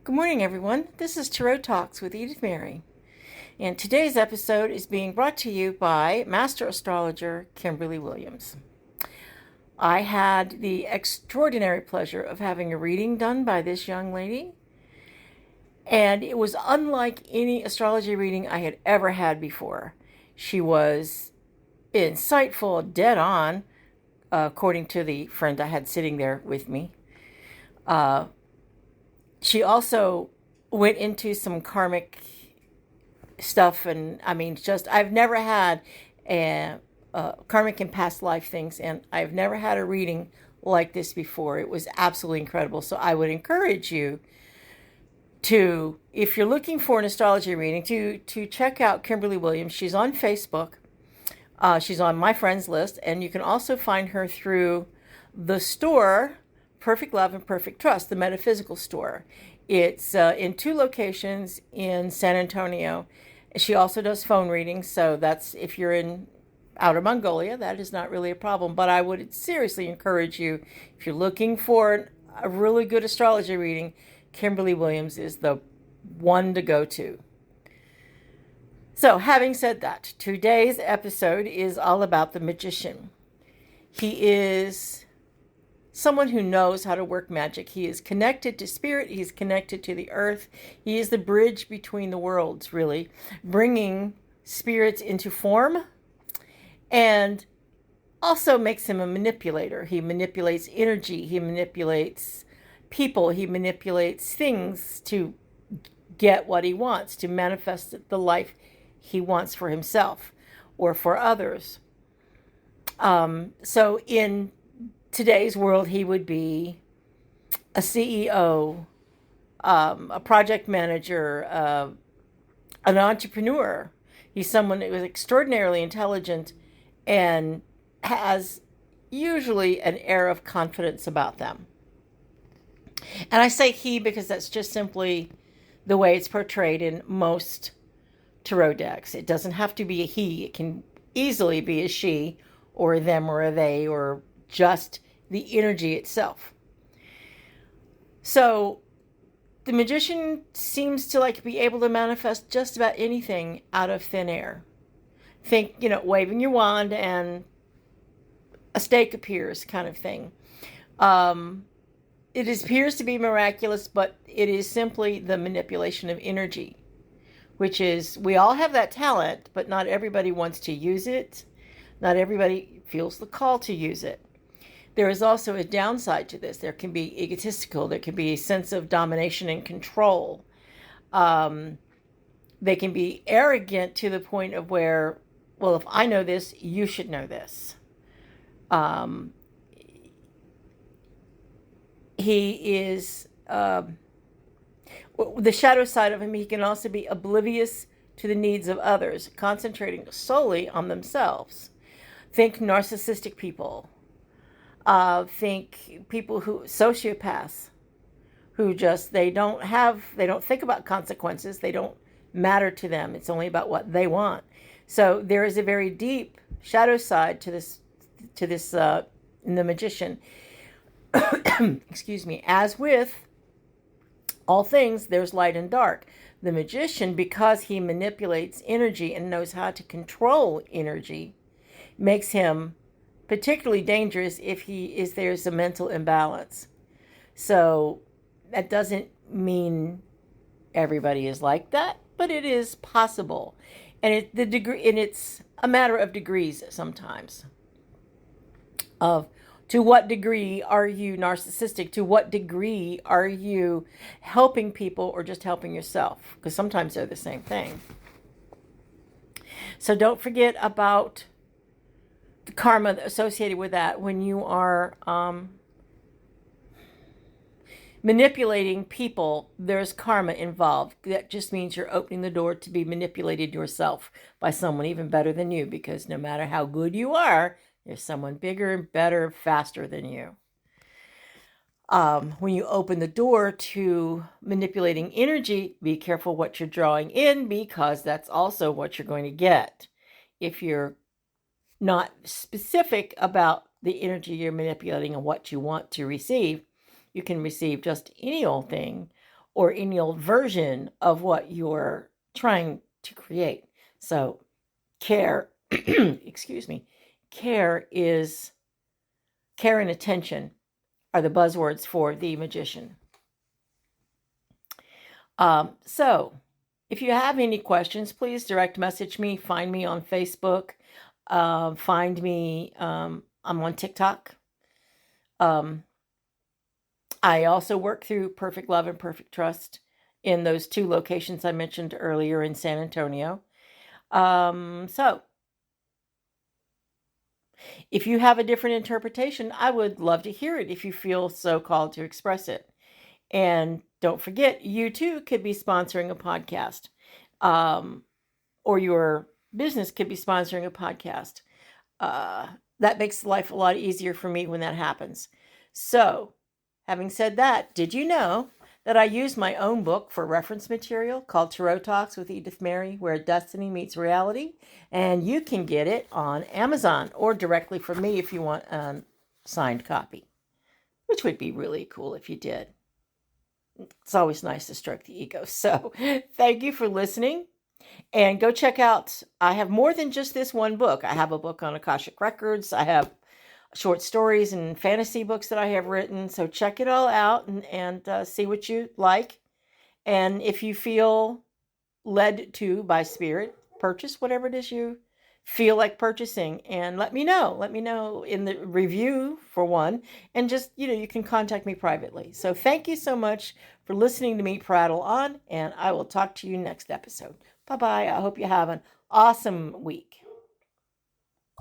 Good morning, everyone. This is Tarot Talks with Edith Mary, and today's episode is being brought to you by Master Astrologer Kimberly Williams. I had the extraordinary pleasure of having a reading done by this young lady, and it was unlike any astrology reading I had ever had before. She was insightful, dead on, according to the friend I had sitting there with me. She also went into some karmic stuff, and I've never had a karmic and past life things, and I've never had a reading like this before. It was absolutely incredible. So I would encourage you to, if you're looking for an astrology reading, to check out Kimberly Williams. She's on Facebook. She's on my friends list, and you can also find her through the store Perfect Love and Perfect Trust, the metaphysical store. It's in 2 locations in San Antonio. She also does phone readings, so that's if you're in Outer Mongolia, that is not really a problem. But I would seriously encourage you, if you're looking for a really good astrology reading, Kimberly Williams is the one to go to. So, having said that, today's episode is all about the magician. He is someone who knows how to work magic. He is connected to spirit. He's connected to the earth. He is the bridge between the worlds, really, bringing spirits into form, and also makes him a manipulator. He manipulates energy. He manipulates people. He manipulates things to get what he wants, to manifest the life he wants for himself or for others. So in today's world, he would be a CEO, a project manager, an entrepreneur. He's someone who is extraordinarily intelligent and has usually an air of confidence about them. And I say he because that's just simply the way it's portrayed in most tarot decks. It doesn't have to be a he. It can easily be a she or a them or a they or just the energy itself. So the magician seems to be able to manifest just about anything out of thin air. Think, waving your wand and a stake appears kind of thing. It appears to be miraculous, but it is simply the manipulation of energy, which is, we all have that talent, but not everybody wants to use it. Not everybody feels the call to use it. There is also a downside to this. There can be egotistical. There can be a sense of domination and control. They can be arrogant to the point of where, well, if I know this, you should know this. He is, the shadow side of him, he can also be oblivious to the needs of others, concentrating solely on themselves. Think narcissistic people. Think people sociopaths, who they don't think about consequences. They don't matter to them. It's only about what they want. So there is a very deep shadow side to this in the magician. Excuse me. As with all things, there's light and dark. The magician, because he manipulates energy and knows how to control energy, makes him particularly dangerous if there's a mental imbalance. So that doesn't mean everybody is like that, but it is possible, and it's a matter of degrees sometimes. To what degree are you narcissistic? To what degree are you helping people or just helping yourself? Because sometimes they're the same thing. So don't forget about the karma associated with that when you are manipulating people. There's karma involved. That just means you're opening the door to be manipulated yourself by someone even better than you, because no matter how good you are, there's someone bigger and better, faster than you. When you open the door to manipulating energy, be careful what you're drawing in, because that's also what you're going to get. If you're not specific about the energy you're manipulating and what you want to receive, you can receive just any old thing, or any old version of what you're trying to create. So care, excuse me, care and attention are the buzzwords for the magician. So if you have any questions, please direct message me. Find me on Facebook. Find me. I'm on TikTok. I also work through Perfect Love and Perfect Trust in those 2 locations I mentioned earlier in San Antonio. So if you have a different interpretation, I would love to hear it if you feel so called to express it. And don't forget, you too could be sponsoring a podcast, or your business could be sponsoring a podcast. That makes life a lot easier for me when that happens. So, having said that, did you know that I use my own book for reference material called Tarot Talks with Edith Mary, where destiny meets reality? And you can get it on Amazon or directly from me if you want a signed copy, which would be really cool if you did. It's always nice to stroke the ego. So thank you for listening. And go check out, I have more than just this one book. I have a book on Akashic Records. I have short stories and fantasy books that I have written. So check it all out and see what you like. And if you feel led to by spirit, purchase whatever it is you feel like purchasing, and let me know. Let me know in the review, for one, and just, you can contact me privately. So thank you so much for listening to me prattle on, and I will talk to you next episode. Bye-bye. I hope you have an awesome week.